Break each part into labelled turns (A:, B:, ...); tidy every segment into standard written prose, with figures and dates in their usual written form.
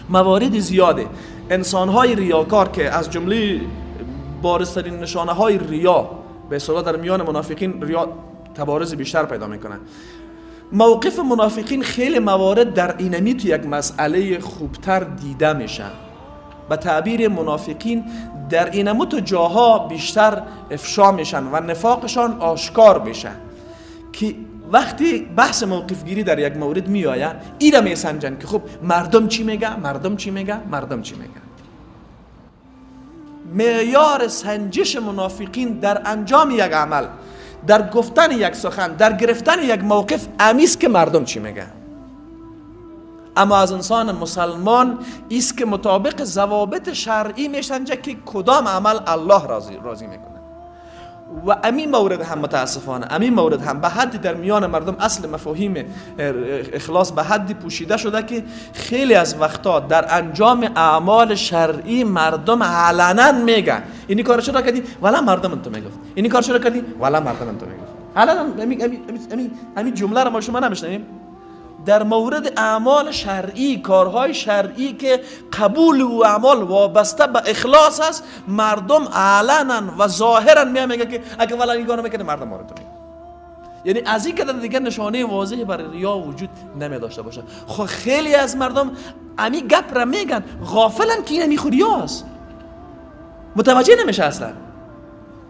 A: موارد زیاده. انسان‌های ریاکار که از جمله بارزترین نشانه‌های ریا به اصطلاح در میان منافقین ریا تبارز بیشتر پیدا میکنه. موقف منافقین خیلی موارد در اینمی تو یک مسئله خوبتر دیده میشه. به تعبیر منافقین در اینمو تو جاها بیشتر افشا میشن و نفاقشان آشکار میشه که وقتی بحث موقف گیری در یک مورد میآید اینا میسنجن که خب مردم چی میگه، مردم چی میگه، مردم چی میگه. معیار سنجش منافقین در انجام یک عمل، در گفتن یک سخن، در گرفتن یک موقف امیست که مردم چی میگه. اما از انسان مسلمان ایست که مطابق ضوابط شرعی میسنجه که کدام عمل الله راضی میکنه. و امین مورد هم متاسفانه امین مورد هم به حدی در میان مردم اصل مفاهیم اخلاص به حدی پوشیده شده که خیلی از وقتا در انجام اعمال شرعی مردم علنا میگن اینی کار چرا کردی؟ والا مردم انتو میگفت. اینی کار چرا کردی؟ والا مردم انتو میگفت. علنا همین جمله رو ما شما نمیشنویم؟ در مورد اعمال شرعی، کارهای شرعی که قبول و اعمال وابسته به اخلاص است، مردم علنا و ظاهرا میگه که اگه والا این کارو میکنه مردم مارو میگه. یعنی از این کدر دیگه نشانه واضحی برای ریا وجود نمی داشته باشه. خب خیلی از مردم امی گپ را میگن غافلن که این ریاست، متوجه نمیشه اصلا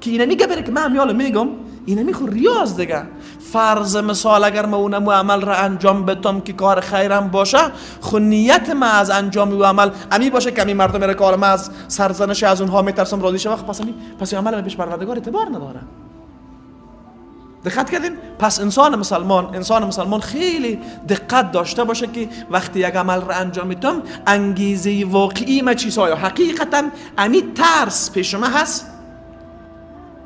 A: که این گپ که من امیال میگم این خود ریاض دیگه. فرض مثال اگر ما اونم عمل را انجام بدم که کار خیرم باشه، خود نیت ما از انجام و عمل امی باشه که امی مردم میره کار ما از سرزنش از اونها میترسم راضی شه، پس عمل ما پیش پروردگار اعتبار نداره. دقت کردین؟ پس انسان مسلمان خیلی دقت داشته باشه که وقتی یک عمل را انجام میدم انگیزه واقعی ما چیست؟ آیا حقیقتا امی ترس پیش ما هست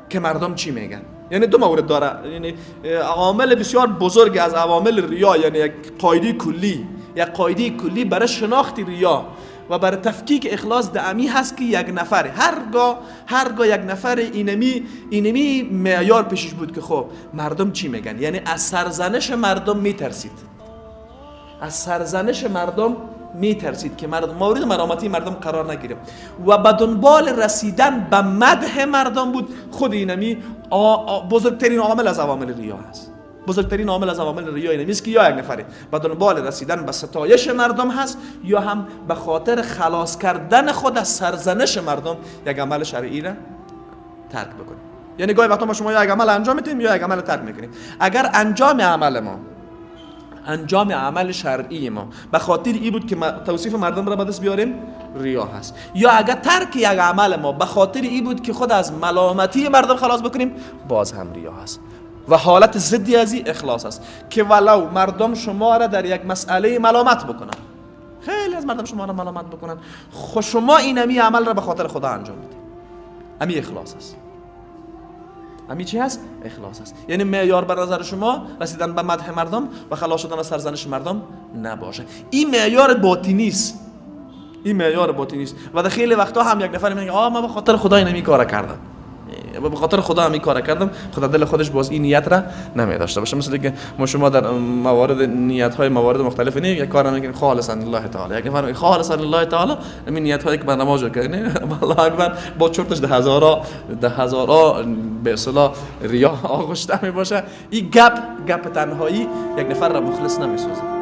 A: که مردم چی میگن؟ یعنی دو مورد داره. یعنی عامل بسیار بزرگ از عوامل ریا، یعنی یک قاعده کلی برای شناخت ریا و برای تفکیک اخلاص دائمی هست که یک نفر هرگاه یک نفر اینمی معیار پیشش بود که خب مردم چی میگن. یعنی از سرزنش مردم میترسید، که مورد ملامتی مردم قرار نگیره و به دنبال رسیدن به مدح مردم بود. خود اینمی بزرگترین عامل از عوامل ریا هست. بزرگترین عامل از عوامل ریا اینمی است که یا یک نفره به دنبال رسیدن به ستایش مردم هست یا هم به خاطر خلاص کردن خود از سرزنش مردم یک عمل شرعی را ترک بکنه. یعنی گاهی وقتا ما شما یا یک عمل انجام میدیم یا یک عمل ترک میکنیم. اگر انجام عمل شرعی ما به خاطر این بود که توصیف مردم را به دست بیاریم، ریا هست. یا اگر ترک یک عمل ما به خاطر این بود که خود از ملامتی مردم خلاص بکنیم، باز هم ریا هست. و حالت ضدی از این اخلاص است که ولو مردم شما را در یک مسئله ملامت بکنن، خیلی از مردم شما را ملامت بکنن، خود شما اینمی عمل را به خاطر خدا انجام بدید، امی اخلاص است. امی چی هست؟ اخلاص است. یعنی معیار بر نظر شما رسیدن به مدح مردم و خلاص شدن از سرزنش مردم نباشه. این معیار باطنی است. و در خیلی وقتا هم یک نفر میگه من به خاطر خدا اینمی کارا کردم، به خاطر خدا همی کار کردم، خدا دل خودش باز این نیت را نمی داشته باشه. مثل که ما شما در موارد مختلف نه یک کار میکنیم خالصا لله تعالی، یک نفر خالصا لله تعالی، همین نیت هایی که بر نماز کنه الله اکبر با چرتش ده هزارا به اصطلاح ریا آغشته می باشه. این گپ تنهایی یک نفر را مخلص نمی سازه.